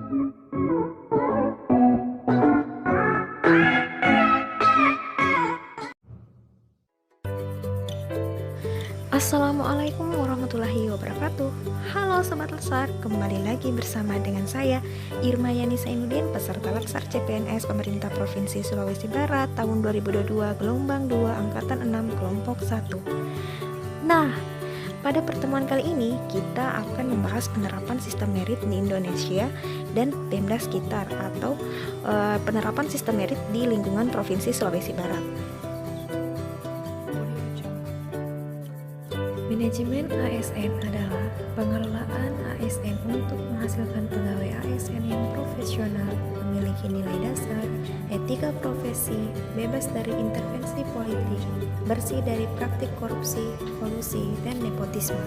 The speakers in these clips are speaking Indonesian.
Assalamualaikum warahmatullahi wabarakatuh. Halo Sobat Lesar, kembali lagi bersama dengan saya Irma Yani Sainuddin, peserta Laksar CPNS Pemerintah Provinsi Sulawesi Barat tahun 2022 gelombang 2 angkatan 6 kelompok 1. Nah, pada pertemuan kali ini kita akan membahas penerapan sistem merit di Indonesia dan Pemda sekitar atau penerapan sistem merit di lingkungan Provinsi Sulawesi Barat. Manajemen ASN adalah pengelolaan ASN untuk menghasilkan pegawai ASN yang profesional, memiliki nilai dasar, etika profesi, bebas dari intervensi politik, bersih dari praktik korupsi, kolusi, dan nepotisme.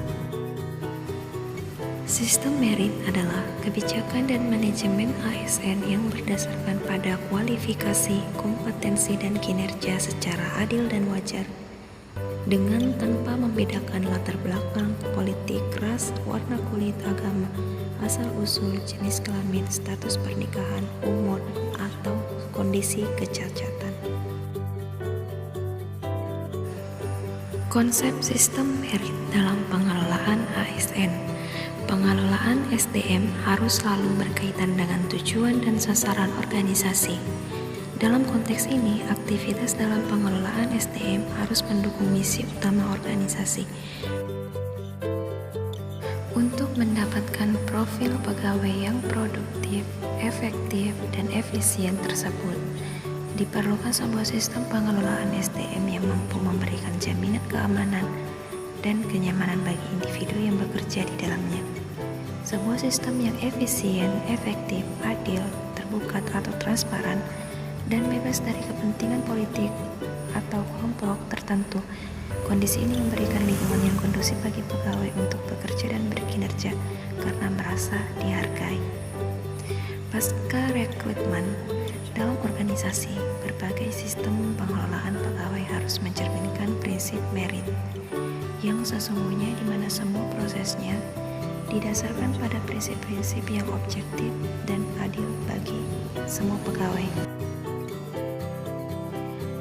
Sistem merit adalah kebijakan dan manajemen ASN yang berdasarkan pada kualifikasi, kompetensi, dan kinerja secara adil dan wajar, dengan tanpa membedakan latar belakang, politik, ras, warna kulit, agama, asal-usul, jenis kelamin, status pernikahan, umur, atau kondisi kecacatan. Konsep sistem merit dalam pengelolaan ASN. Pengelolaan SDM harus selalu berkaitan dengan tujuan dan sasaran organisasi. Dalam konteks ini, aktivitas dalam pengelolaan SDM harus mendukung misi utama organisasi. Untuk mendapatkan profil pegawai yang produktif, efektif, dan efisien tersebut, diperlukan sebuah sistem pengelolaan SDM yang mampu memberikan jaminan keamanan dan kenyamanan bagi individu yang bekerja di dalamnya. Sebuah sistem yang efisien, efektif, adil, terbuka atau transparan, dan bebas dari kepentingan politik atau kelompok tertentu. Kondisi ini memberikan lingkungan yang kondusif bagi pegawai untuk bekerja dan berkinerja karena merasa dihargai. Pasca rekrutmen dalam organisasi, berbagai sistem pengelolaan pegawai harus mencerminkan prinsip merit yang sesungguhnya di mana semua prosesnya didasarkan pada prinsip-prinsip yang objektif dan adil bagi semua pegawai.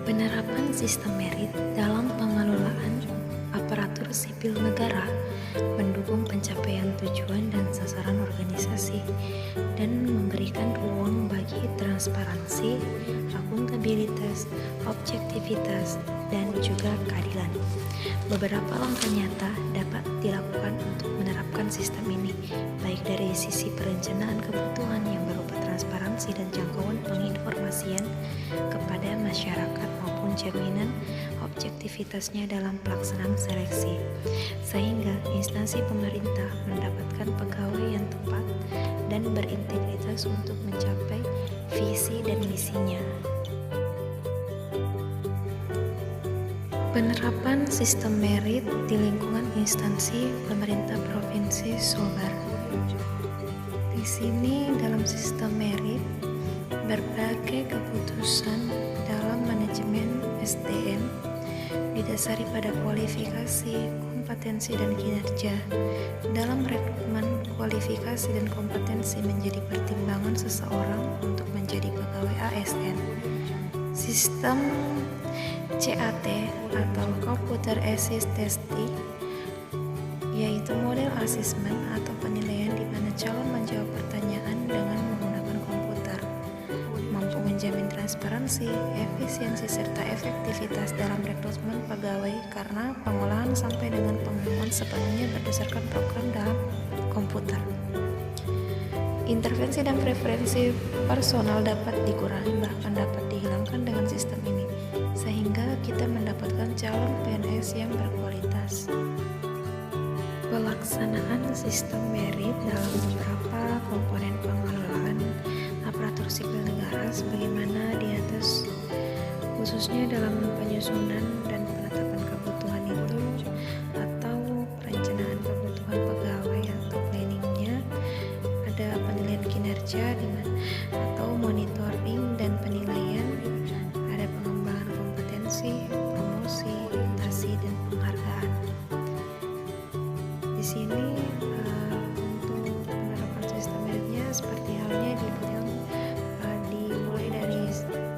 Penerapan sistem merit dalam pengelolaan aparatur sipil negara mendukung pencapaian tujuan dan sasaran organisasi dan memberikan ruang bagi transparansi, akuntabilitas, objektivitas, dan juga keadilan. Beberapa langkah nyata dapat dilakukan untuk menerapkan sistem ini, baik dari sisi perencanaan kebutuhan yang berupa transparansi dan jangkauan penginformasian kepada masyarakat maupun jaminan objektivitasnya dalam pelaksanaan seleksi, sehingga instansi pemerintah mendapatkan pegawai yang tepat dan berintegritas untuk mencapai visi dan misinya. Penerapan sistem merit di lingkungan instansi pemerintah Provinsi Sulbar. Di sini dalam sistem merit, berbagai keputusan dalam manajemen SDM didasari pada kualifikasi, kompetensi, dan kinerja. Dalam rekrutmen, kualifikasi dan kompetensi menjadi pertimbangan seseorang untuk menjadi pegawai ASN. Sistem CAT atau Computer Assist Testing, yaitu model asesmen atau penilaian di mana calon menjawab pertanyaan dengan menggunakan komputer, mampu menjamin transparansi, efisiensi, serta efektivitas dalam rekrutmen pegawai karena pengolahan sampai dengan pengumuman sepenuhnya berdasarkan program dalam komputer. Intervensi dan preferensi personal dapat dikurangi bahkan dapat dihilangkan dengan sistem ini, sehingga kita mendapatkan calon PNS yang berkualitas. Pelaksanaan sistem merit dalam beberapa komponen pengelolaan aparatur sipil negara sebagaimana di atas, khususnya dalam penyusunan dan penetapan kebutuhan itu atau perencanaan kebutuhan pegawai atau planningnya, ada penilaian kinerja atau monitoring dan penilaian, ada pengembangan kompetensi, promosi, mutasi, dan penghargaan. Di sini untuk penerapan sistem meritnya seperti seperti halnya dimulai dari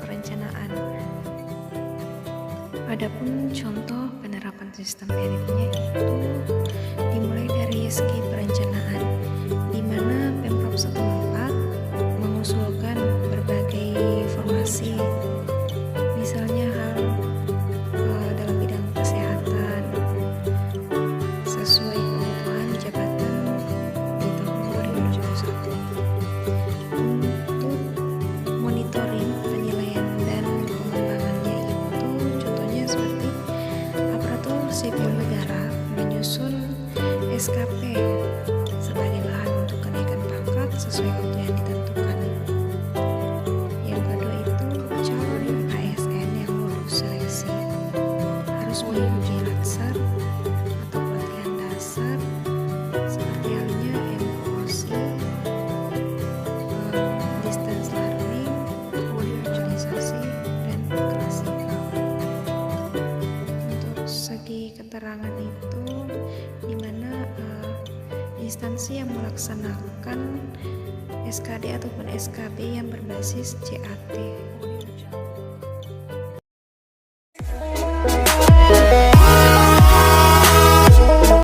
perencanaan. Adapun contoh penerapan sistem meritnya itu dimulai dari segi perencanaan, di mana Pemprov setempat mengusulkan berbagai formasi, misalnya hal dalam bidang kesehatan sesuai kebutuhan jabatan di tahun 2021. Untuk monitoring penilaian dan pengembangannya itu contohnya seperti aparatur sipil negara menyusun SKP sebagai bahan untuk kenaikan pangkat sesuai waktu yang ditentukan. Yang kedua itu calon ASN yang lulus seleksi harus mengikuti latsar atau pelatihan dasar seperti halnya MOOC, distance learning, virtualisasi, dan klasikal. Untuk segi keterangan itu di mana instansi yang melaksanakan SKD ataupun SKB yang berbasis CAT